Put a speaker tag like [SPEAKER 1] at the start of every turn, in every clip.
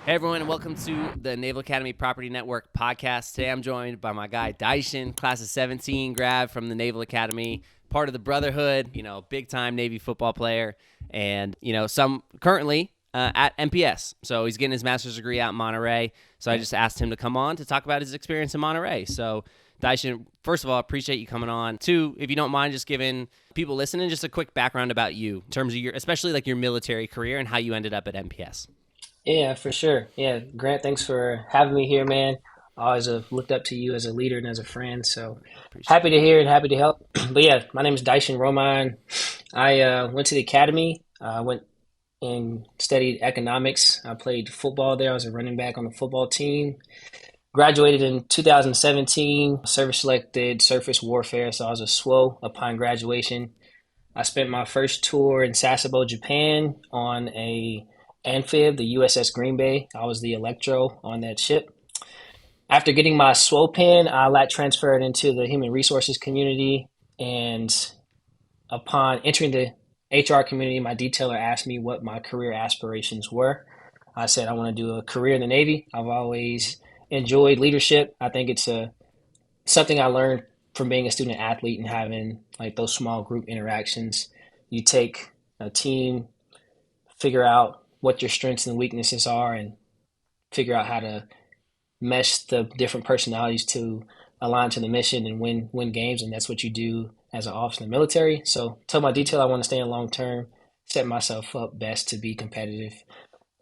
[SPEAKER 1] Hey everyone, and welcome to the Naval Academy Property Network Podcast. Today I'm joined by my guy Dishan, class of 17 grad from the Naval Academy, part of the Brotherhood, big time Navy football player, and some currently at MPS. So he's getting his master's degree out in Monterey. So I just asked him to come on to talk about his experience in Monterey. So Dishan, first of all, I appreciate you coming on. Two, if you don't mind just giving people listening just a quick background about you in terms of especially like your military career and how you ended up at MPS.
[SPEAKER 2] Yeah, for sure. Yeah, Grant, thanks for having me here, man. I always have looked up to you as a leader and as a friend, so
[SPEAKER 1] Appreciate
[SPEAKER 2] happy to hear and happy to help. But yeah, my name is Dishan Romine. I went to the academy. I went and studied economics. I played football there. I was a running back on the football team. Graduated in 2017, service selected surface warfare, so I was a SWO upon graduation. I spent my first tour in Sasebo, Japan on a amphib, the USS Green Bay. I was the electro on that ship. After getting my SWO pin, I lat transferred into the human resources community. And upon entering the HR community, my detailer asked me what my career aspirations were. I said, I want to do a career in the Navy. I've always enjoyed leadership. I think it's something I learned from being a student athlete and having like those small group interactions. You take a team, figure out what your strengths and weaknesses are, and figure out how to mesh the different personalities to align to the mission and win games. And that's what you do as an officer in the military. So tell my detail I want to stay in long term, set myself up best to be competitive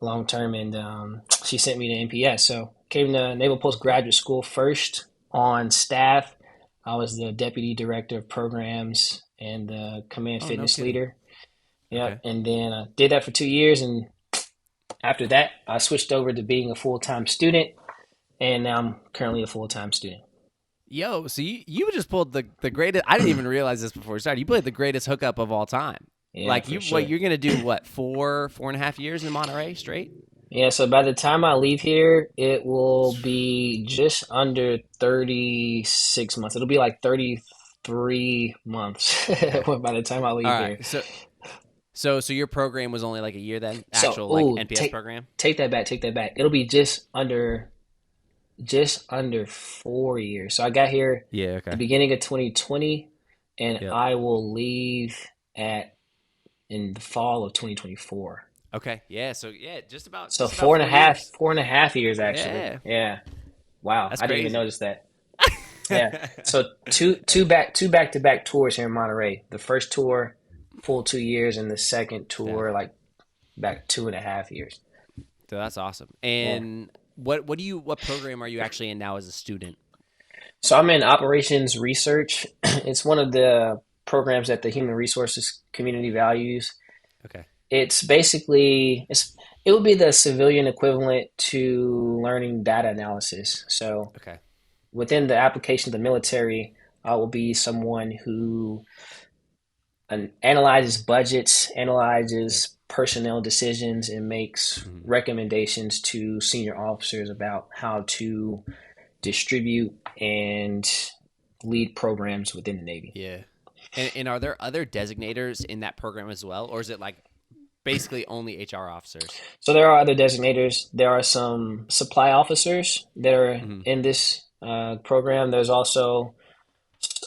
[SPEAKER 2] long term. And she sent me to NPS. So came to Naval Postgraduate School first on staff. I was the deputy director of programs and the command
[SPEAKER 1] Oh, no
[SPEAKER 2] fitness
[SPEAKER 1] kidding.
[SPEAKER 2] leader. Yeah,
[SPEAKER 1] Okay.
[SPEAKER 2] and then I did that for 2 years, and after that, I switched over to being a full-time student, and now I'm currently a full-time student.
[SPEAKER 1] Yo, so you just pulled the greatest. I didn't even realize this before we started. You played the greatest hookup of all time.
[SPEAKER 2] Yeah,
[SPEAKER 1] Like
[SPEAKER 2] for
[SPEAKER 1] you're
[SPEAKER 2] sure.
[SPEAKER 1] gonna do what, four and a half years in Monterey straight?
[SPEAKER 2] Yeah, so by the time I leave here, it will be just under 36 months. It'll be like 33 months
[SPEAKER 1] Okay.
[SPEAKER 2] by the time I
[SPEAKER 1] All
[SPEAKER 2] leave
[SPEAKER 1] right.
[SPEAKER 2] here.
[SPEAKER 1] So your program was only like a year then,
[SPEAKER 2] So,
[SPEAKER 1] actual like NPS
[SPEAKER 2] take
[SPEAKER 1] program.
[SPEAKER 2] that back, take that back. It'll be just under 4 years. So I got here
[SPEAKER 1] Yeah.
[SPEAKER 2] the
[SPEAKER 1] Okay.
[SPEAKER 2] beginning of 2020, and
[SPEAKER 1] Yep.
[SPEAKER 2] I will leave at in the fall of 2024.
[SPEAKER 1] Okay. Yeah. So yeah, just about
[SPEAKER 2] So
[SPEAKER 1] just about
[SPEAKER 2] four and a
[SPEAKER 1] 4 years.
[SPEAKER 2] half, 4.5 years actually.
[SPEAKER 1] Yeah.
[SPEAKER 2] Yeah. Wow.
[SPEAKER 1] That's
[SPEAKER 2] I didn't even
[SPEAKER 1] crazy.
[SPEAKER 2] notice that. Yeah. So two back to back tours here in Monterey. The first tour, full 2 years, and the second
[SPEAKER 1] Yeah.
[SPEAKER 2] tour, like back 2.5 years.
[SPEAKER 1] So that's awesome.
[SPEAKER 2] Yeah.
[SPEAKER 1] And what program are you actually in now as a student?
[SPEAKER 2] So I'm in operations research. It's one of the programs that the human resources community values.
[SPEAKER 1] Okay.
[SPEAKER 2] It's basically it would be the civilian equivalent to learning data analysis. So
[SPEAKER 1] Okay.
[SPEAKER 2] within the application of the military, I will be someone who analyzes budgets,
[SPEAKER 1] Yep.
[SPEAKER 2] analyzes personnel decisions, and makes
[SPEAKER 1] Mhm.
[SPEAKER 2] recommendations to senior officers about how to distribute and lead programs within the Navy.
[SPEAKER 1] Yeah. And are there other designators in that program as well, or is it like basically only HR officers?
[SPEAKER 2] So there are other designators. There are some supply officers that are
[SPEAKER 1] Hmm.
[SPEAKER 2] in this program. There's also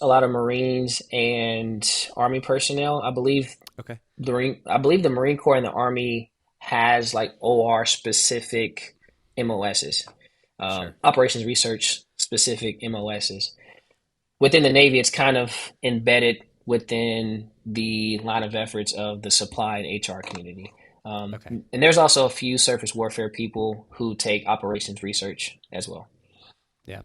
[SPEAKER 2] a lot of Marines and Army personnel.
[SPEAKER 1] Okay.
[SPEAKER 2] I believe the Marine Corps and the Army has like OR specific MOSs,
[SPEAKER 1] Sure.
[SPEAKER 2] operations research specific MOSs. Within the Navy, it's kind of embedded within the line of efforts of the supply and HR community.
[SPEAKER 1] Okay.
[SPEAKER 2] And there's also a few surface warfare people who take operations research as well.
[SPEAKER 1] Yeah.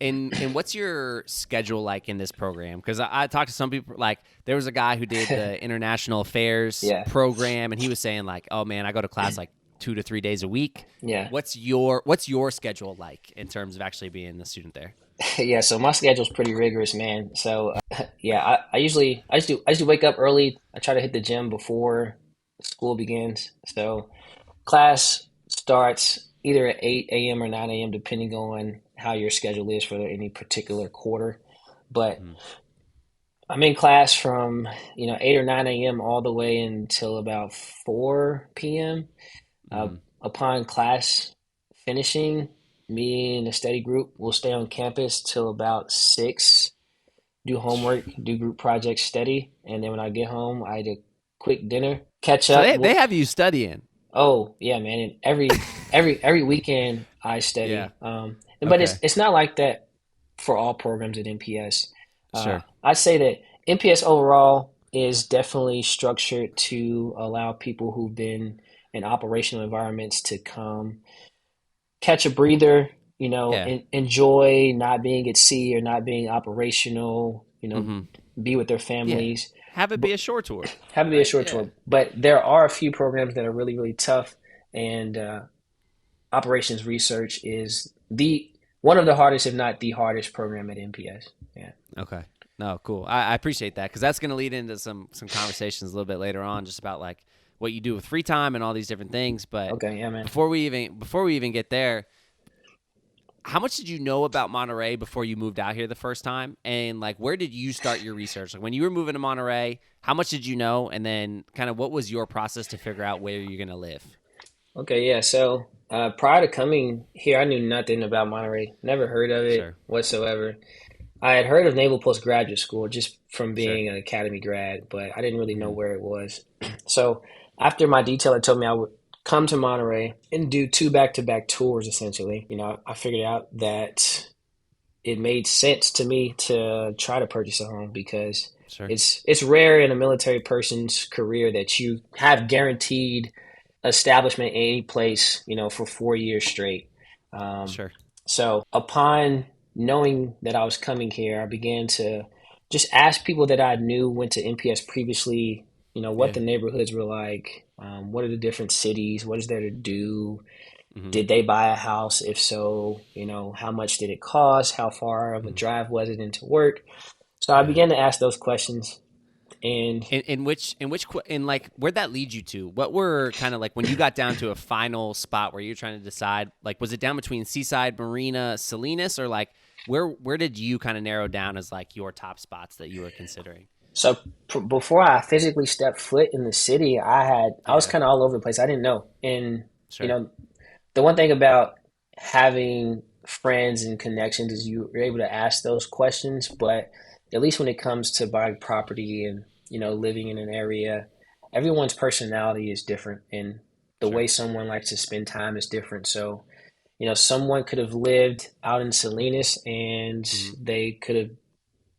[SPEAKER 1] And what's your schedule like in this program? Because I talked to some people. Like there was a guy who did the international affairs
[SPEAKER 2] Yeah,
[SPEAKER 1] program, and he was saying like, "Oh man, I go to class like 2 to 3 days a week."
[SPEAKER 2] yeah,
[SPEAKER 1] What's your schedule like in terms of actually being a student there?
[SPEAKER 2] yeah. So my schedule's pretty rigorous, man. So yeah, I usually wake up early. I try to hit the gym before school begins. So class starts either at 8 a.m. or 9 a.m. depending on how your schedule is for any particular quarter. But
[SPEAKER 1] Mm,
[SPEAKER 2] I'm in class from 8 or 9 a.m. all the way until about 4 p.m. Uh,
[SPEAKER 1] mm,
[SPEAKER 2] upon class finishing, me and a study group will stay on campus till about 6, do homework, do group projects, study, and then when I get home, I eat a quick dinner, catch
[SPEAKER 1] So
[SPEAKER 2] up.
[SPEAKER 1] they have you studying.
[SPEAKER 2] Oh yeah, man! And every weekend I
[SPEAKER 1] Yeah.
[SPEAKER 2] study. But
[SPEAKER 1] Okay.
[SPEAKER 2] it's not like that for all programs at NPS.
[SPEAKER 1] Sure.
[SPEAKER 2] I'd say that NPS overall is definitely structured to allow people who've been in operational environments to come catch a breather,
[SPEAKER 1] Yeah.
[SPEAKER 2] and enjoy not being at sea or not being operational,
[SPEAKER 1] Mm-hmm.
[SPEAKER 2] be with their
[SPEAKER 1] Yeah.
[SPEAKER 2] families,
[SPEAKER 1] Have it
[SPEAKER 2] but
[SPEAKER 1] be a short tour,
[SPEAKER 2] have it be a
[SPEAKER 1] right?
[SPEAKER 2] short
[SPEAKER 1] Yeah.
[SPEAKER 2] tour. But there are a few programs that are really, really tough, and operations research is the one of the hardest, if not the hardest program at NPS. Yeah.
[SPEAKER 1] Okay. No, cool. I appreciate that because that's going to lead into some conversations a little bit later on, just about like what you do with free time and all these different things. But
[SPEAKER 2] Okay. Yeah, man.
[SPEAKER 1] before we even get there, how much did you know about Monterey before you moved out here the first time? And like, where did you start your research? Like when you were moving to Monterey, how much did you know? And then kind of what was your process to figure out where you're going to live?
[SPEAKER 2] Okay. Yeah. So prior to coming here, I knew nothing about Monterey. Never heard of it
[SPEAKER 1] Sure.
[SPEAKER 2] whatsoever. I had heard of Naval Postgraduate School just from
[SPEAKER 1] Sure.
[SPEAKER 2] being an academy grad, but I didn't really know
[SPEAKER 1] Mm-hmm.
[SPEAKER 2] where it was. So after my detailer told me I would come to Monterey and do two back-to-back tours, essentially, I figured out that it made sense to me to try to purchase a home because
[SPEAKER 1] Sure.
[SPEAKER 2] it's rare in a military person's career that you have guaranteed establishment in any place, for 4 years straight. Um,
[SPEAKER 1] Sure.
[SPEAKER 2] so upon knowing that I was coming here, I began to just ask people that I knew went to NPS previously, what
[SPEAKER 1] Yeah.
[SPEAKER 2] the neighborhoods were like, what are the different cities, what is there to do,
[SPEAKER 1] Mm-hmm.
[SPEAKER 2] did they buy a house? If so, how much did it cost? How far of a
[SPEAKER 1] Mm-hmm.
[SPEAKER 2] drive was it into work? So I
[SPEAKER 1] Yeah.
[SPEAKER 2] began to ask those questions, and
[SPEAKER 1] In like where'd that lead you to? What were kind of like when you got down to a final spot where you're trying to decide? Like, was it down between Seaside, Marina, Salinas, or like where did you kind of narrow down as like your top spots that you were considering?
[SPEAKER 2] so before I physically stepped foot in the city, I was
[SPEAKER 1] Yeah,
[SPEAKER 2] kind of all over the place. I didn't know, and you
[SPEAKER 1] sure.
[SPEAKER 2] know, the one thing about having friends and connections is you're able to ask those questions, but at least when it comes to buying property and living in an area, everyone's personality is different and the
[SPEAKER 1] Sure.
[SPEAKER 2] way someone likes to spend time is different. So someone could have lived out in Salinas and
[SPEAKER 1] Mm-hmm.
[SPEAKER 2] they could have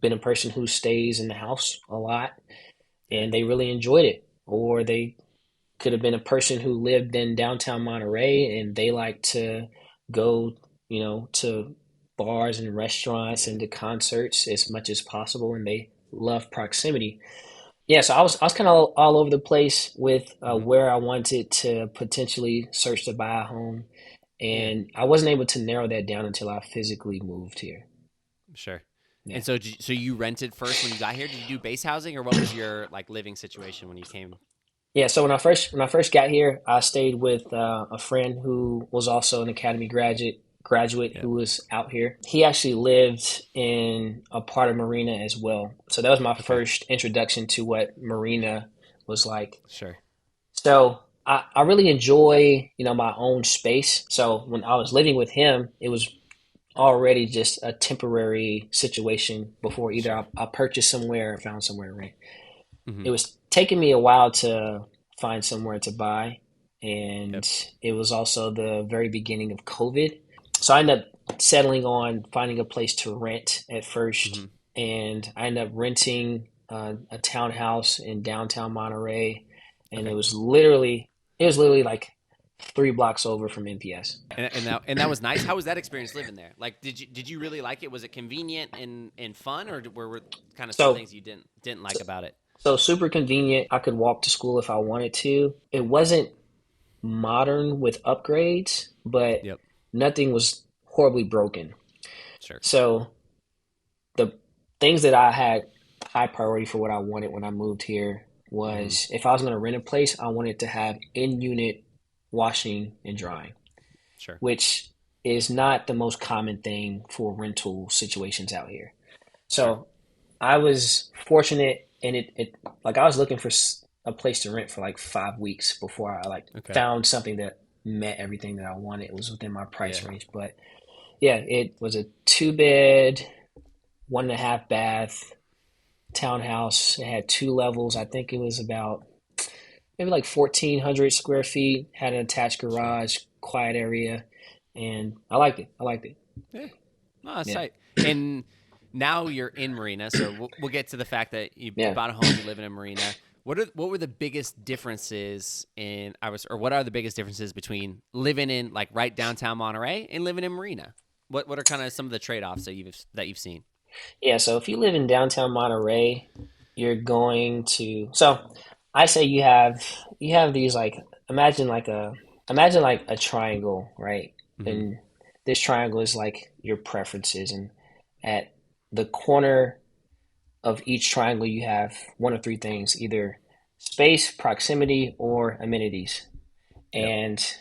[SPEAKER 2] been a person who stays in the house a lot
[SPEAKER 1] Yeah.
[SPEAKER 2] and they really enjoyed it, or they could have been a person who lived in downtown Monterey and they like to go, to bars and restaurants and to concerts as much as possible, and they love proximity. Yeah, so I was kind of all over the place with
[SPEAKER 1] Mm-hmm.
[SPEAKER 2] where I wanted to potentially search to buy a home,
[SPEAKER 1] Yeah.
[SPEAKER 2] and I wasn't able to narrow that down until I physically moved here.
[SPEAKER 1] Sure.
[SPEAKER 2] Yeah.
[SPEAKER 1] And so, so you rented first when you got here? Did you do base housing, or what was your like living situation when you came?
[SPEAKER 2] Yeah, so when I first got here, I stayed with a friend who was also an academy graduate
[SPEAKER 1] Yeah.
[SPEAKER 2] who was out here. He actually lived in a part of Marina as well. So that was my
[SPEAKER 1] Okay.
[SPEAKER 2] first introduction to what Marina was like.
[SPEAKER 1] Sure.
[SPEAKER 2] So I really enjoy, my own space. So when I was living with him, it was already just a temporary situation before either
[SPEAKER 1] Sure.
[SPEAKER 2] I purchased somewhere or found somewhere to rent.
[SPEAKER 1] Mm-hmm.
[SPEAKER 2] It was taking me a while to find somewhere to buy, and
[SPEAKER 1] Yep.
[SPEAKER 2] it was also the very beginning of COVID. So I ended up settling on finding a place to rent at
[SPEAKER 1] Mm-hmm.
[SPEAKER 2] first, and I ended up renting a townhouse in downtown Monterey, and
[SPEAKER 1] Okay.
[SPEAKER 2] it was literally like 3 blocks over from NPS.
[SPEAKER 1] And that was nice. How was that experience living there? Like, did you really like it? Was it convenient and fun, or were kind of some
[SPEAKER 2] So
[SPEAKER 1] things you didn't like about it?
[SPEAKER 2] so super convenient. I could walk to school if I wanted to. It wasn't modern with upgrades, but
[SPEAKER 1] Yep.
[SPEAKER 2] nothing was horribly broken.
[SPEAKER 1] Sure.
[SPEAKER 2] So the things that I had high priority for what I wanted when I moved here
[SPEAKER 1] Mm-hmm.
[SPEAKER 2] was if I was going to rent a place, I wanted to have in-unit washing and drying,
[SPEAKER 1] Sure.
[SPEAKER 2] which is not the most common thing for rental situations out here.
[SPEAKER 1] Sure.
[SPEAKER 2] So I was fortunate, and it like I was looking for a place to rent for like 5 weeks before I like
[SPEAKER 1] Okay.
[SPEAKER 2] found something that met everything that I wanted. It was within my price
[SPEAKER 1] Yeah.
[SPEAKER 2] range. But yeah, it was a 2-bed, 1.5 bath townhouse. It had 2 levels. I think it was about maybe like 1,400 square feet. Had an attached
[SPEAKER 1] Sure.
[SPEAKER 2] garage, quiet area, and I liked it. I liked it.
[SPEAKER 1] Yeah. No, that's
[SPEAKER 2] Yeah,
[SPEAKER 1] tight. And now you're in Marina, so we'll get to the fact that you
[SPEAKER 2] yeah.
[SPEAKER 1] bought a home, you live in Marina. What were the biggest differences or what are the biggest differences between living in like right downtown Monterey and living in Marina? What are kind of some of the trade-offs that you've seen?
[SPEAKER 2] Yeah, so if you live in downtown Monterey, you're going to so I say you have these like imagine like a triangle, right?
[SPEAKER 1] Hmm.
[SPEAKER 2] And this triangle is like your preferences, and at the corner of each triangle you have one of three things, either space, proximity, or amenities.
[SPEAKER 1] Yep.
[SPEAKER 2] And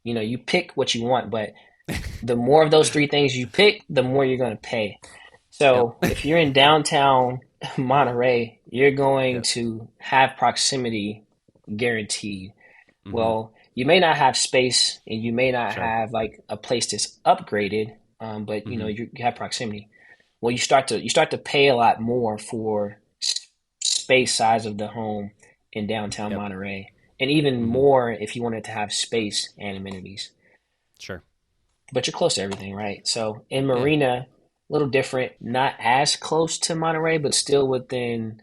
[SPEAKER 2] you pick what you want, but the more of those three things you pick, the more you're going to pay.
[SPEAKER 1] Yep.
[SPEAKER 2] So if you're in downtown Monterey, you're going
[SPEAKER 1] Yep.
[SPEAKER 2] to have proximity guaranteed.
[SPEAKER 1] Hmm.
[SPEAKER 2] Well, you may not have space and you may not
[SPEAKER 1] Sure.
[SPEAKER 2] have like a place that's upgraded, but
[SPEAKER 1] Hmm.
[SPEAKER 2] you have proximity. Well, you start to pay a lot more for space size of the home in downtown
[SPEAKER 1] Yep.
[SPEAKER 2] Monterey, and even
[SPEAKER 1] Hmm.
[SPEAKER 2] more if you wanted to have space and amenities.
[SPEAKER 1] Sure.
[SPEAKER 2] But you're close to everything, right? So in
[SPEAKER 1] Yeah.
[SPEAKER 2] Marina, a little different, not as close to Monterey, but still within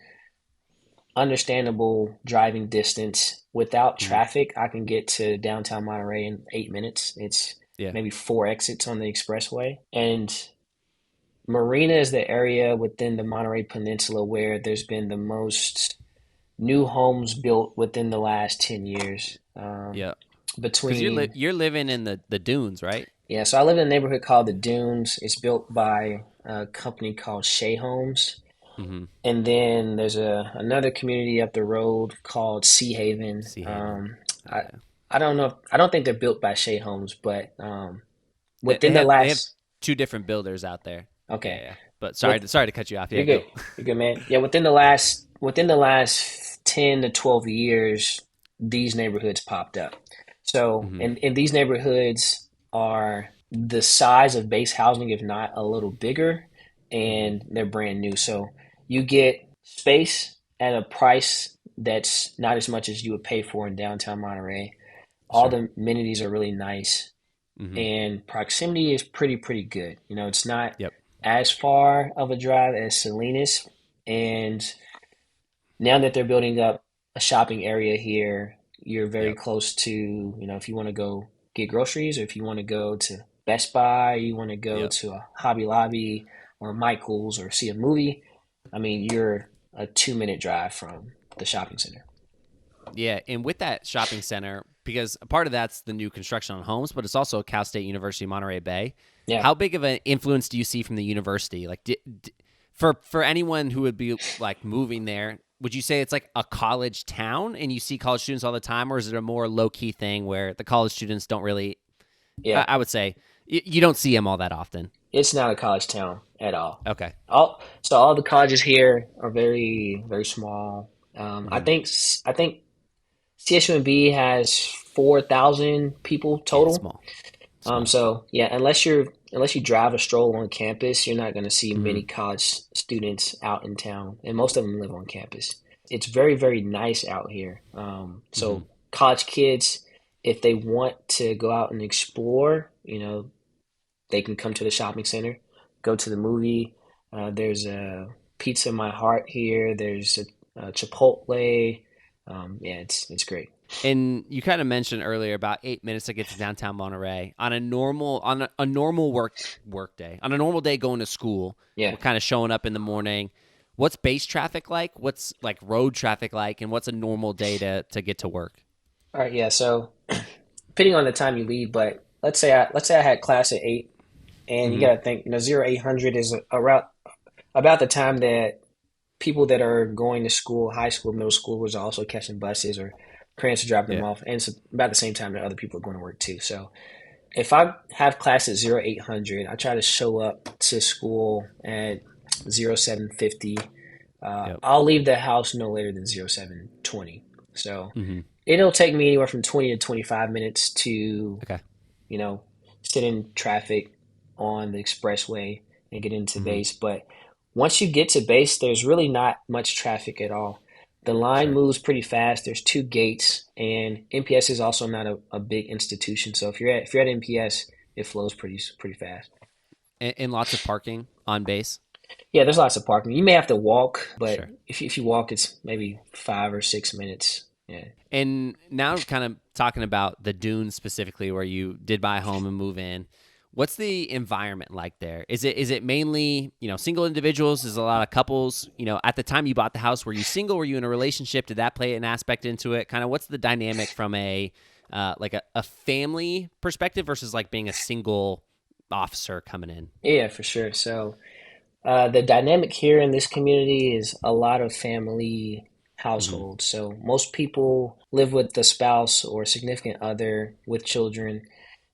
[SPEAKER 2] understandable driving distance. Without
[SPEAKER 1] Hmm.
[SPEAKER 2] traffic, I can get to downtown Monterey in 8 minutes. It's
[SPEAKER 1] Yeah.
[SPEAKER 2] maybe 4 exits on the expressway. And Marina is the area within the Monterey Peninsula where there's been the most new homes built within the last 10 years.
[SPEAKER 1] Yeah. Because
[SPEAKER 2] Between
[SPEAKER 1] you're living in the dunes, right?
[SPEAKER 2] Yeah, so I live in a neighborhood called the Dunes. It's built by a company called Shea Homes.
[SPEAKER 1] Hmm.
[SPEAKER 2] And then there's another community up the road called Sea Haven.
[SPEAKER 1] Sea Haven.
[SPEAKER 2] I
[SPEAKER 1] Yeah.
[SPEAKER 2] I don't know. I don't think they're built by Shea Homes, but
[SPEAKER 1] They,
[SPEAKER 2] within
[SPEAKER 1] they
[SPEAKER 2] the
[SPEAKER 1] have they have
[SPEAKER 2] last
[SPEAKER 1] two different builders out there. Yeah,
[SPEAKER 2] okay,
[SPEAKER 1] yeah. But
[SPEAKER 2] with
[SPEAKER 1] sorry to cut you off. Yeah,
[SPEAKER 2] you're good.
[SPEAKER 1] go.
[SPEAKER 2] You're good, man. Yeah, within the last 10 to 12 years, these neighborhoods popped up. So,
[SPEAKER 1] Hmm.
[SPEAKER 2] and these neighborhoods are the size of base housing, if not a little bigger,
[SPEAKER 1] Hmm.
[SPEAKER 2] and they're brand new. So you get space at a price that's not as much as you would pay for in downtown Monterey. All
[SPEAKER 1] Sure.
[SPEAKER 2] the amenities are really nice,
[SPEAKER 1] Hmm.
[SPEAKER 2] and proximity is pretty good. It's not
[SPEAKER 1] Yep.
[SPEAKER 2] as far of a drive as Salinas, and now that they're building up a shopping area here, you're very
[SPEAKER 1] Yep.
[SPEAKER 2] close to, if you want to go get groceries, or if you want to go to Best Buy, you want to go
[SPEAKER 1] Yep.
[SPEAKER 2] to a Hobby Lobby or Michael's or see a movie. I mean, you're a 2-minute drive from the shopping center.
[SPEAKER 1] Yeah, and with that shopping center, because a part of that's the new construction on homes, but it's also Cal State University Monterey Bay.
[SPEAKER 2] Yeah.
[SPEAKER 1] How big of an influence do you see from the university? Like, for anyone who would be like moving there, would you say it's like a college town and you see college students all the time, or is it a more low key thing where the college students don't really?
[SPEAKER 2] Yeah.
[SPEAKER 1] I would say you don't see them all that often.
[SPEAKER 2] It's not a college town at all.
[SPEAKER 1] Okay.
[SPEAKER 2] All the colleges here are very, very small. I
[SPEAKER 1] Hmm.
[SPEAKER 2] think I think CSUMB has 4,000 people
[SPEAKER 1] Yeah, it's
[SPEAKER 2] total.
[SPEAKER 1] small, small.
[SPEAKER 2] So yeah, unless you drive a stroll on campus, you're not going to see
[SPEAKER 1] Hmm.
[SPEAKER 2] many college students out in town, and most of them live on campus. It's very, very nice out here.
[SPEAKER 1] Hmm.
[SPEAKER 2] So college kids, if they want to go out and explore, they can come to the shopping center, go to the movie. There's a Pizza My Heart here. There's a Chipotle. Yeah, it's great.
[SPEAKER 1] And you kind of mentioned earlier about 8 minutes to get to downtown Monterey on a normal work day, on a normal day going to school.
[SPEAKER 2] Yeah.
[SPEAKER 1] We're kind of showing up in the morning. What's base traffic like? What's like road traffic like? And what's a normal day to get to work?
[SPEAKER 2] All right. Yeah. So depending on the time you leave, but let's say I had class at 8, and you
[SPEAKER 1] Hmm.
[SPEAKER 2] got to think, 0800 is around about the time that people that are going to school, high school, middle schoolers, are also catching buses, or parents are dropping them
[SPEAKER 1] Yeah.
[SPEAKER 2] off, and it's about the same time that other people are going to work too. So if I have class at 0800, I try to show up to school at 0750.
[SPEAKER 1] Yep.
[SPEAKER 2] I'll leave the house no later than 0720. So
[SPEAKER 1] Mm-hmm.
[SPEAKER 2] it'll take me anywhere from 20 to 25 minutes to,
[SPEAKER 1] Okay.
[SPEAKER 2] you know, sit in traffic on the expressway and get into
[SPEAKER 1] Mm-hmm.
[SPEAKER 2] base. But once you get to base, there's really not much traffic at all. The line
[SPEAKER 1] Sure.
[SPEAKER 2] moves pretty fast. There's two gates, and NPS is also not a big institution. So if you're at NPS, it flows pretty fast.
[SPEAKER 1] And lots of parking on base.
[SPEAKER 2] Yeah, there's lots of parking. You may have to walk, but
[SPEAKER 1] Sure.
[SPEAKER 2] if you walk, it's maybe 5 or 6 minutes. Yeah.
[SPEAKER 1] And now kind of talking about the dunes specifically where you did buy a home and move in. What's the environment like there? Is it mainly, single individuals? Is a lot of couples? At the time you bought the house, were you single? Were you in a relationship? Did that play an aspect into it? Kind of what's the dynamic from a family perspective versus like being a single officer coming in?
[SPEAKER 2] Yeah, for sure. So the dynamic here in this community is a lot of family
[SPEAKER 1] Mm-hmm.
[SPEAKER 2] households. So most people live with the spouse or significant other with children.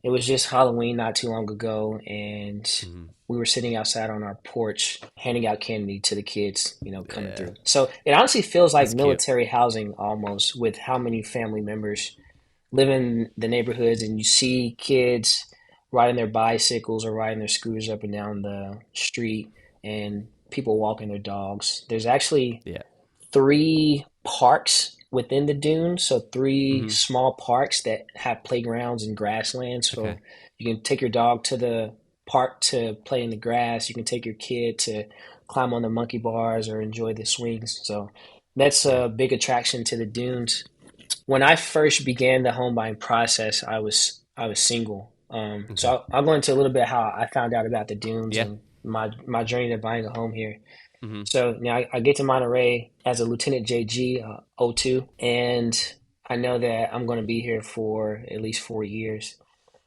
[SPEAKER 2] It was just Halloween not too long ago, and
[SPEAKER 1] Mm-hmm.
[SPEAKER 2] we were sitting outside on our porch handing out candy to the kids, coming
[SPEAKER 1] Yeah,
[SPEAKER 2] through. So it honestly feels like
[SPEAKER 1] that's cute.
[SPEAKER 2] military housing almost with how many family members live in the neighborhoods, and you see kids riding their bicycles or riding their scooters up and down the street, and people walking their dogs. There's actually
[SPEAKER 1] Yeah.
[SPEAKER 2] three parks within the dunes, so three
[SPEAKER 1] Mm-hmm.
[SPEAKER 2] small parks that have playgrounds and grasslands. So
[SPEAKER 1] Okay.
[SPEAKER 2] you can take your dog to the park to play in the grass. You can take your kid to climb on the monkey bars or enjoy the swings. So that's
[SPEAKER 1] Yeah.
[SPEAKER 2] a big attraction to the dunes. When I first began the home buying process, I was single.
[SPEAKER 1] Okay.
[SPEAKER 2] So I'll go into a little bit how I found out about the dunes
[SPEAKER 1] Yeah.
[SPEAKER 2] and my journey to buying a home here.
[SPEAKER 1] Mm-hmm.
[SPEAKER 2] So now I get to Monterey as a Lieutenant JG, 02, and I know that I'm going to be here for at least 4 years.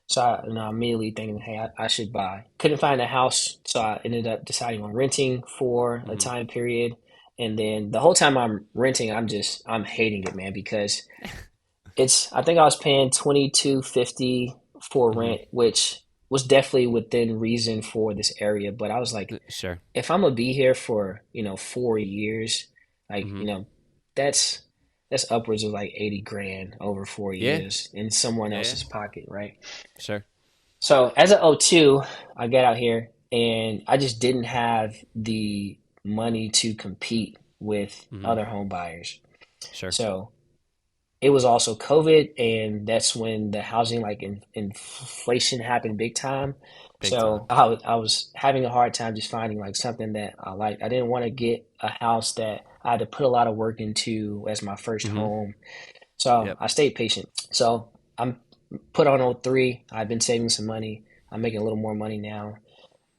[SPEAKER 2] So I'm immediately thinking, hey, I should buy. Couldn't find a house, so I ended up deciding on renting for a
[SPEAKER 1] Mm-hmm.
[SPEAKER 2] time period. And then the whole time I'm renting, I'm hating it, man, because I think I was paying 22.50 for
[SPEAKER 1] Mm-hmm.
[SPEAKER 2] rent, which was definitely within reason for this area. But I was like,
[SPEAKER 1] Sure.
[SPEAKER 2] if I'm gonna be here for 4 years, like
[SPEAKER 1] Mm-hmm.
[SPEAKER 2] that's that's upwards of like 80 grand over four
[SPEAKER 1] Yeah.
[SPEAKER 2] years in someone
[SPEAKER 1] Yeah.
[SPEAKER 2] else's pocket, right?
[SPEAKER 1] Sure.
[SPEAKER 2] So as a O2, I got out here and I just didn't have the money to compete with
[SPEAKER 1] Mm-hmm.
[SPEAKER 2] other home buyers.
[SPEAKER 1] Sure.
[SPEAKER 2] So it was also COVID, and that's when the housing inflation happened big time.
[SPEAKER 1] Big time.
[SPEAKER 2] So I was having a hard time just finding like something that I liked. I didn't want to get a house that I had to put a lot of work into as my first
[SPEAKER 1] Mm-hmm.
[SPEAKER 2] home. So
[SPEAKER 1] Yep.
[SPEAKER 2] I stayed patient. So I'm put on O3. I've been saving some money. I'm making a little more money now.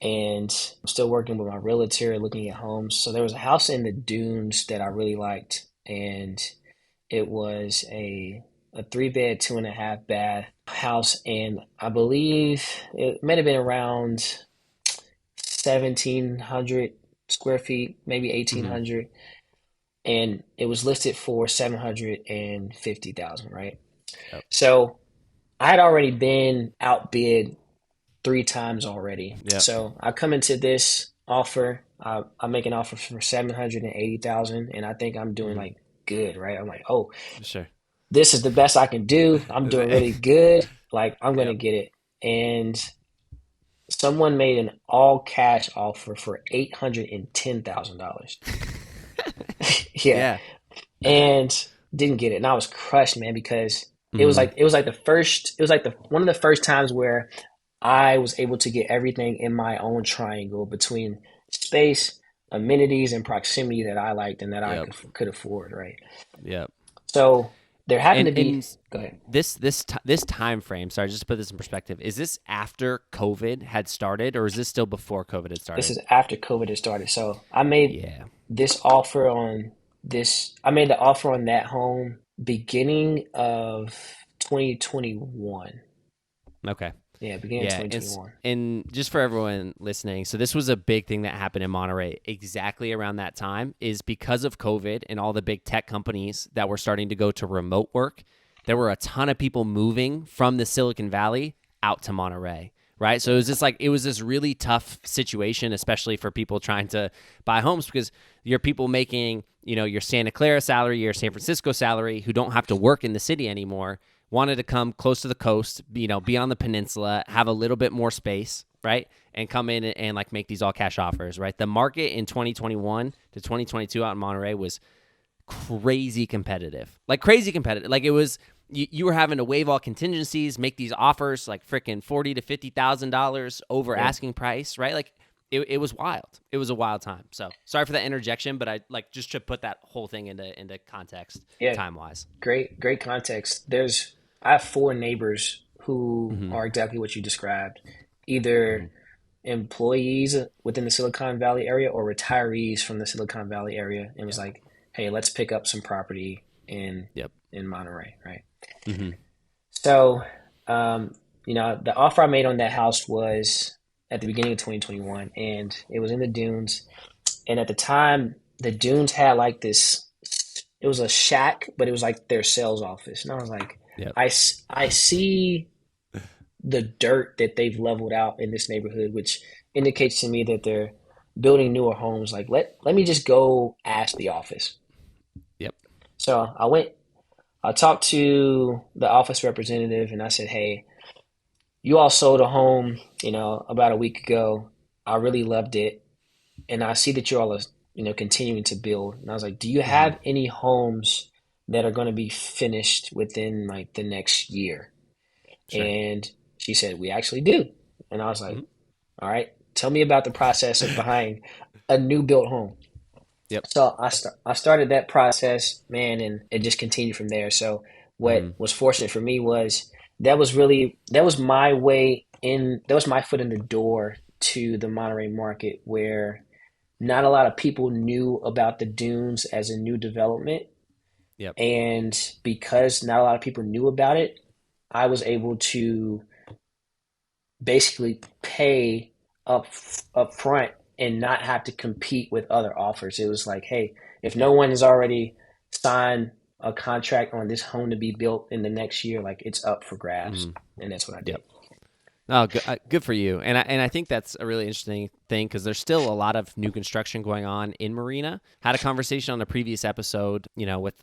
[SPEAKER 2] And I'm still working with my realtor looking at homes. So there was a house in the dunes that I really liked. And it was a 3 bed, 2.5 bath house, and I believe it might have been around 1,700 square feet, maybe
[SPEAKER 1] Mm-hmm.
[SPEAKER 2] 1,800, and it was listed for 750,000, right?
[SPEAKER 1] Yep.
[SPEAKER 2] So I had already been outbid 3 times already.
[SPEAKER 1] Yep.
[SPEAKER 2] So I come into this offer. I make an offer for 780,000, and I think I'm doing
[SPEAKER 1] Mm-hmm.
[SPEAKER 2] like good, right? I'm like, oh,
[SPEAKER 1] Sure.
[SPEAKER 2] this is the best I can do. I'm doing really good. Like, I'm going to
[SPEAKER 1] Yep.
[SPEAKER 2] get it. And someone made an all cash offer for $810,000. Yeah.
[SPEAKER 1] Yeah.
[SPEAKER 2] And didn't get it. And I was crushed, man, because
[SPEAKER 1] Mm-hmm.
[SPEAKER 2] one of the first times where I was able to get everything in my own triangle between space, amenities, and proximity that I liked and that I
[SPEAKER 1] Yep.
[SPEAKER 2] could afford, right?
[SPEAKER 1] Yep.
[SPEAKER 2] So there happened to be,
[SPEAKER 1] And
[SPEAKER 2] go ahead.
[SPEAKER 1] this time frame. Sorry, just to put this in perspective. Is this after COVID had started, or is this still before COVID had
[SPEAKER 2] This
[SPEAKER 1] started?
[SPEAKER 2] is after COVID had started. So I made
[SPEAKER 1] Yeah.
[SPEAKER 2] this offer on I made the offer on that home beginning of 2021.
[SPEAKER 1] Okay.
[SPEAKER 2] Yeah, beginning of
[SPEAKER 1] Yeah,
[SPEAKER 2] 2021.
[SPEAKER 1] and just for everyone listening, so this was a big thing that happened in Monterey exactly around that time is because of COVID and all the big tech companies that were starting to go to remote work. There were a ton of people moving from the Silicon Valley out to Monterey, right? So it was this really tough situation, especially for people trying to buy homes, because you're people making, your Santa Clara salary, your San Francisco salary, who don't have to work in the city anymore, wanted to come close to the coast, be on the peninsula, have a little bit more space, right? And come in and like make these all cash offers, right? The market in 2021 to 2022 out in Monterey was crazy competitive. Like it was, you were having to waive all contingencies, make these offers like freaking $40,000 to $50,000 over asking price, right? Like it was wild. It was a wild time. So sorry for that interjection, but I like just to put that whole thing into context, time wise.
[SPEAKER 2] Great context. I have 4 neighbors who are exactly what you described, either employees within the Silicon Valley area or retirees from the Silicon Valley area, and was like, hey, let's pick up some property in Monterey, right? So, the offer I made on that house was at the beginning of 2021, and it was in the dunes. And at the time, the dunes had like this, it was a shack, but it was like their sales office. And I was like, I see the dirt that they've leveled out in this neighborhood, which indicates to me that they're building newer homes. Like, let me just go ask the office.
[SPEAKER 1] Yep.
[SPEAKER 2] So I talked to the office representative and I said, hey, you all sold a home, about a week ago. I really loved it. And I see that you all are, continuing to build. And I was like, do you have any homes that are going to be finished within like the next year? Sure. And she said, we actually do. And I was like, all right, tell me about the process of buying a new built home.
[SPEAKER 1] Yep.
[SPEAKER 2] So I started that process, man, and it just continued from there. So what was fortunate for me was that was my way in, that was my foot in the door to the Monterey market, where not a lot of people knew about the dunes as a new development.
[SPEAKER 1] Yep.
[SPEAKER 2] And because not a lot of people knew about it, I was able to basically pay up front and not have to compete with other offers. It was like, hey, if no one has already signed a contract on this home to be built in the next year, like it's up for grabs. And that's what I did.
[SPEAKER 1] Yep. Oh, good for you. And I think that's a really interesting thing, because there's still a lot of new construction going on in Marina. Had a conversation on a previous episode, with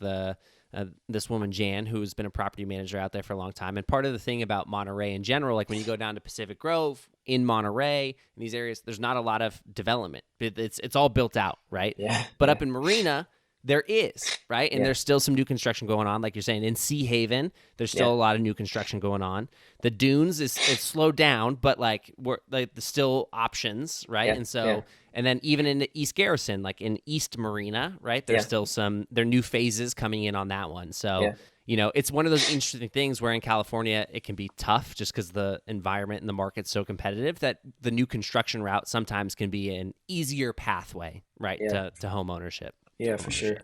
[SPEAKER 1] this woman, Jan, who's been a property manager out there for a long time. And part of the thing about Monterey in general, like when you go down to Pacific Grove, in Monterey, in these areas, there's not a lot of development. It's all built out, right?
[SPEAKER 2] Yeah.
[SPEAKER 1] But up in Marina, there is, right? And there's still some new construction going on. Like you're saying, in Sea Haven, there's still a lot of new construction going on. The dunes it's slowed down, but like we're like there's still options, right?
[SPEAKER 2] Yeah.
[SPEAKER 1] And so and then even in the East Garrison, like in East Marina, right? There's still there are new phases coming in on that one. So it's one of those interesting things where in California it can be tough just because the environment and the market's so competitive, that the new construction route sometimes can be an easier pathway, right, to home ownership.
[SPEAKER 2] Yeah, for sure.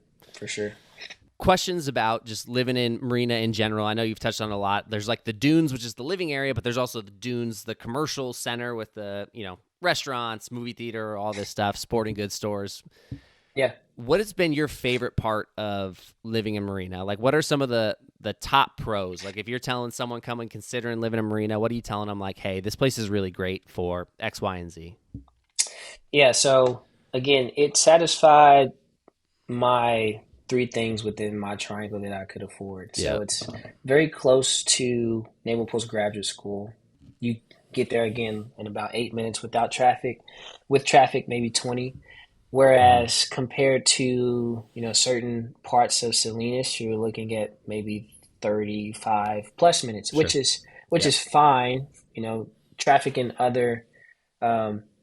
[SPEAKER 1] Questions about just living in Marina in general. I know you've touched on a lot. There's like the dunes, which is the living area, but there's also the dunes, the commercial center with the, restaurants, movie theater, all this stuff, sporting goods stores.
[SPEAKER 2] Yeah.
[SPEAKER 1] What has been your favorite part of living in Marina? Like, what are some of the top pros? Like, if you're telling someone coming considering living in Marina, what are you telling them? Like, hey, this place is really great for X, Y, and Z.
[SPEAKER 2] Yeah. So again, it satisfied my 3 things within my triangle that I could afford. So it's very close to Naval Postgraduate School. You get there again in about 8 minutes without traffic. With traffic, maybe 20. Whereas compared to, certain parts of Salinas, you're looking at maybe 35 plus minutes, which is fine. Traffic in other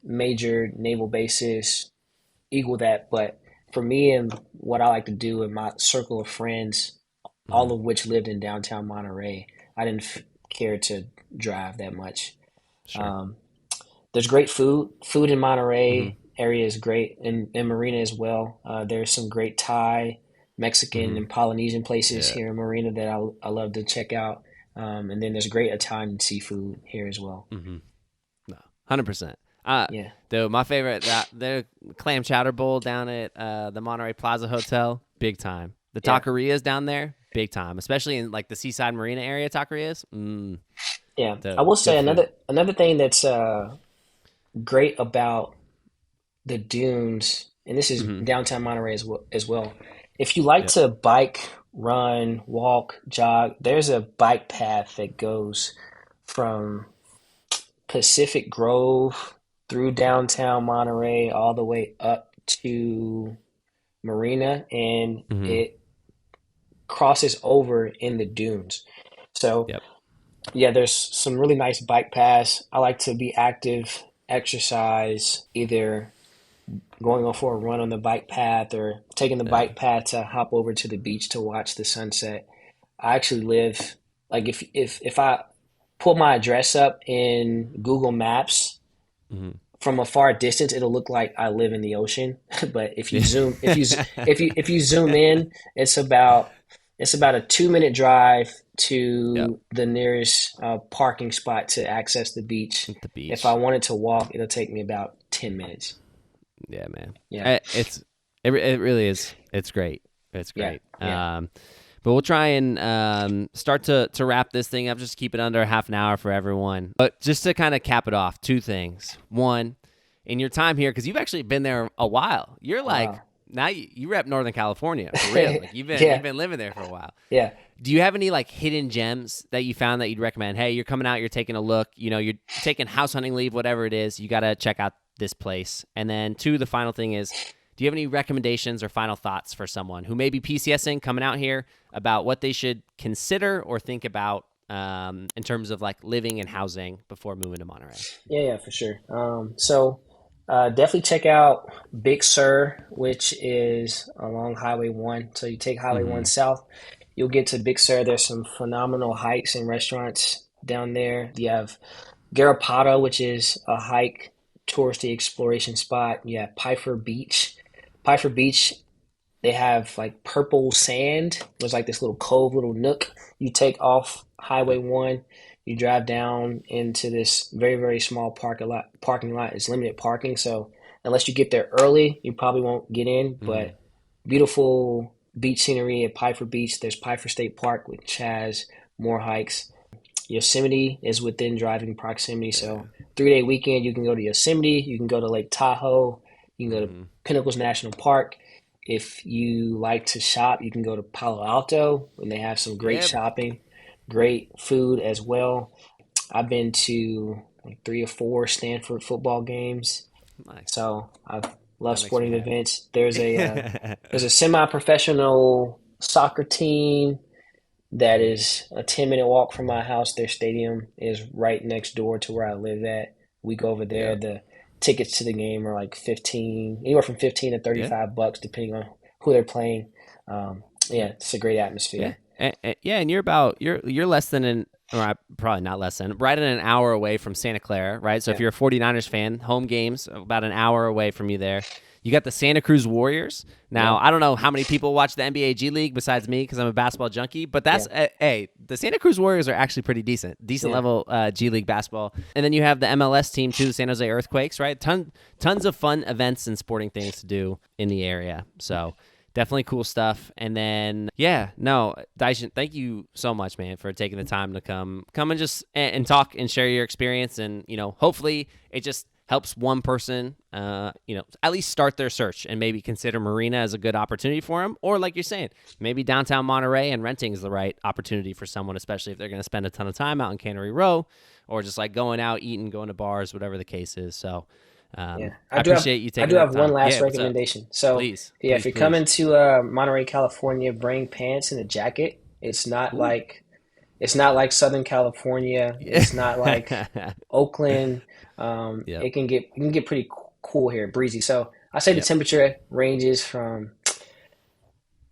[SPEAKER 2] major naval bases equal that, but for me and what I like to do in my circle of friends, all of which lived in downtown Monterey, I didn't care to drive that much.
[SPEAKER 1] Sure.
[SPEAKER 2] There's great food. Food in Monterey area is great, and Marina as well. There's some great Thai, Mexican, and Polynesian places here in Marina that I love to check out. And then there's great Italian seafood here as well.
[SPEAKER 1] No, 100%. Though my favorite, the clam chowder bowl down at the Monterey Plaza Hotel, big time. The taquerias down there, big time, especially in like the Seaside Marina area taquerias.
[SPEAKER 2] Yeah, I
[SPEAKER 1] The
[SPEAKER 2] will
[SPEAKER 1] good
[SPEAKER 2] say
[SPEAKER 1] food.
[SPEAKER 2] another thing that's great about the dunes, and this is
[SPEAKER 1] Hmm.
[SPEAKER 2] downtown Monterey as well. If you like
[SPEAKER 1] Yep.
[SPEAKER 2] to bike, run, walk, jog, there's a bike path that goes from Pacific Grove through downtown Monterey all the way up to Marina, and
[SPEAKER 1] Hmm.
[SPEAKER 2] it crosses over in the dunes. So
[SPEAKER 1] Yep.
[SPEAKER 2] yeah, there's some really nice bike paths. I like to be active, exercise, either going for a run on the bike path or taking the
[SPEAKER 1] Yeah.
[SPEAKER 2] bike path to hop over to the beach to watch the sunset. I actually live like if I pull my address up in Google Maps
[SPEAKER 1] Hmm.
[SPEAKER 2] from a far distance, it'll look like I live in the ocean. But
[SPEAKER 1] Yeah.
[SPEAKER 2] if you zoom in, it's about a 2 minute drive
[SPEAKER 1] Yep.
[SPEAKER 2] to the nearest parking spot to access the beach.
[SPEAKER 1] At the
[SPEAKER 2] If I
[SPEAKER 1] beach.
[SPEAKER 2] wanted to walk, it'll take me about 10 minutes.
[SPEAKER 1] Yeah, man.
[SPEAKER 2] Yeah,
[SPEAKER 1] It really is. It's great. It's
[SPEAKER 2] yeah,
[SPEAKER 1] great.
[SPEAKER 2] yeah.
[SPEAKER 1] But we'll try and start to wrap this thing up. Just keep it under half an hour for everyone. But just to kind of cap it off, two things. One, in your time here, because you've actually been there a while. You're like
[SPEAKER 2] Wow.
[SPEAKER 1] now you rep Northern California for real. Like you've
[SPEAKER 2] Yeah,
[SPEAKER 1] been living there for a while.
[SPEAKER 2] yeah.
[SPEAKER 1] Do you have any like hidden gems that you found that you'd recommend? Hey, you're coming out, you're taking a look, you're taking house hunting leave, whatever it is, you got to check out this place. And then two, the final thing is, do you have any recommendations or final thoughts for someone who may be PCSing coming out here about what they should consider or think about in terms of like living and housing before moving to Monterey?
[SPEAKER 2] Yeah, for sure. Definitely check out Big Sur, which is along Highway 1. So you take Highway 1
[SPEAKER 1] Mm-hmm.
[SPEAKER 2] south, you'll get to Big Sur. There's some phenomenal hikes and restaurants down there. You have Garapata, which is a hike touristy exploration spot. You have Pfeiffer Beach. Pfeiffer Beach, they have like purple sand. There's like this little cove, little nook. You take off Highway
[SPEAKER 1] Yep.
[SPEAKER 2] 1, you drive down into this very, very small parking lot. Parking lot is limited parking, so unless you get there early, you probably won't get in.
[SPEAKER 1] Mm-hmm.
[SPEAKER 2] But beautiful beach scenery at Pfeiffer Beach. There's Pfeiffer State Park, which has more hikes. Yosemite is within driving proximity,
[SPEAKER 1] Yeah.
[SPEAKER 2] so 3 day weekend you can go to Yosemite, you can go to Lake Tahoe, you can go to
[SPEAKER 1] Mm-hmm.
[SPEAKER 2] Pinnacles National Park. If you like to shop, you can go to Palo Alto, and they have some great
[SPEAKER 1] Yep.
[SPEAKER 2] shopping, great food as well. I've been to like 3 or 4 Stanford football games,
[SPEAKER 1] Nice.
[SPEAKER 2] so I love
[SPEAKER 1] That makes me
[SPEAKER 2] sporting
[SPEAKER 1] happy.
[SPEAKER 2] events. There's a semi-professional soccer team that
[SPEAKER 1] Mm-hmm.
[SPEAKER 2] is a 10-minute walk from my house. Their stadium is right next door to where I live at. We go over there.
[SPEAKER 1] Yep.
[SPEAKER 2] The tickets to the game are like 15, anywhere from 15 to
[SPEAKER 1] Yeah.
[SPEAKER 2] 35 bucks, depending on who they're playing. Yeah,
[SPEAKER 1] Yeah.
[SPEAKER 2] it's a great
[SPEAKER 1] Yeah,
[SPEAKER 2] atmosphere.
[SPEAKER 1] yeah, and you're less than probably not less than right at an hour away from Santa Clara, right? So if
[SPEAKER 2] Yeah,
[SPEAKER 1] you're a 49ers fan, home games about an hour away from you there. You got the Santa Cruz Warriors.
[SPEAKER 2] yeah,
[SPEAKER 1] Now, I don't know how many people watch the NBA G League besides me because I'm a basketball junkie, but
[SPEAKER 2] yeah,
[SPEAKER 1] that's hey, the Santa Cruz Warriors are actually pretty decent
[SPEAKER 2] yeah,
[SPEAKER 1] level G League basketball. And then you have the MLS team too, the San Jose Earthquakes, right? Tons of fun events and sporting things to do in the area. So definitely cool stuff. And then, yeah, no, Daishin, thank you so much, man, for taking the time to come and just and talk and share your experience. And hopefully, it just helps one person, at least start their search and maybe consider Marina as a good opportunity for them. Or like you're saying, maybe downtown Monterey and renting is the right opportunity for someone, especially if they're going to spend a ton of time out in Cannery Row or just like going out, eating, going to bars, whatever the case is. So
[SPEAKER 2] yeah.
[SPEAKER 1] I appreciate you
[SPEAKER 2] I
[SPEAKER 1] taking
[SPEAKER 2] do
[SPEAKER 1] that
[SPEAKER 2] have one
[SPEAKER 1] time.
[SPEAKER 2] last
[SPEAKER 1] Yeah, what's up?
[SPEAKER 2] recommendation. So
[SPEAKER 1] Please,
[SPEAKER 2] yeah, if
[SPEAKER 1] please,
[SPEAKER 2] you're coming
[SPEAKER 1] please.
[SPEAKER 2] to Monterey, California, bring pants and a jacket.
[SPEAKER 1] Ooh.
[SPEAKER 2] It's not like Southern California.
[SPEAKER 1] Yeah.
[SPEAKER 2] It's not like Oakland.
[SPEAKER 1] Yep.
[SPEAKER 2] It can get pretty cool here, breezy. So I say the
[SPEAKER 1] Yep.
[SPEAKER 2] temperature ranges from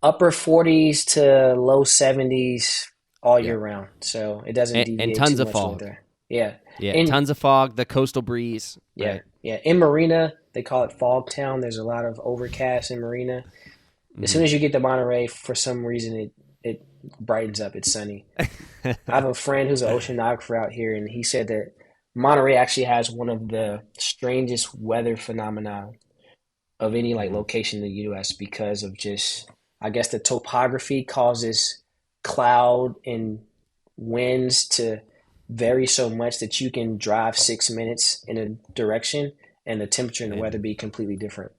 [SPEAKER 2] upper 40s to low 70s all year
[SPEAKER 1] Yep.
[SPEAKER 2] round. So it doesn't
[SPEAKER 1] And
[SPEAKER 2] deviate too
[SPEAKER 1] tons of
[SPEAKER 2] much from
[SPEAKER 1] fog.
[SPEAKER 2] weather. Yeah.
[SPEAKER 1] Yeah.
[SPEAKER 2] In
[SPEAKER 1] Tons of fog, the coastal breeze,
[SPEAKER 2] yeah,
[SPEAKER 1] right?
[SPEAKER 2] yeah. In Marina, they call it Fog Town. There's a lot of overcast in Marina. As soon
[SPEAKER 1] Mm-hmm.
[SPEAKER 2] as you get to Monterey, for some reason it brightens up. It's sunny. I have a friend who's an oceanographer out here, and he said that Monterey actually has one of the strangest weather phenomena of any like
[SPEAKER 1] Mm-hmm.
[SPEAKER 2] location in the U.S. because of just, I guess, the topography causes cloud and winds to vary so much that you can drive 6 minutes in a direction and the temperature and the weather be completely different.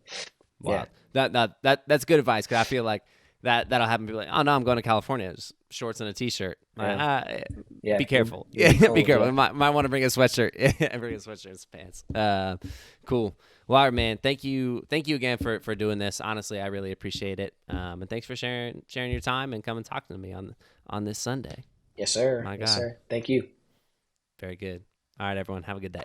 [SPEAKER 1] Wow. Yeah. That's good advice, because I feel like that'll happen. People like, oh no, I'm going to California. It's shorts and a t-shirt.
[SPEAKER 2] Yeah.
[SPEAKER 1] Be careful.
[SPEAKER 2] It'd be cold,
[SPEAKER 1] Be careful.
[SPEAKER 2] yeah.
[SPEAKER 1] Might want to bring a sweatshirt. Bring a sweatshirt and some pants. Cool. Well, all right, man. Thank you again for doing this. Honestly, I really appreciate it. And thanks for sharing your time and coming talking to me on this Sunday.
[SPEAKER 2] Yes, sir.
[SPEAKER 1] My God.
[SPEAKER 2] Yes, sir. Thank you.
[SPEAKER 1] Very good. All right, everyone. Have a good day.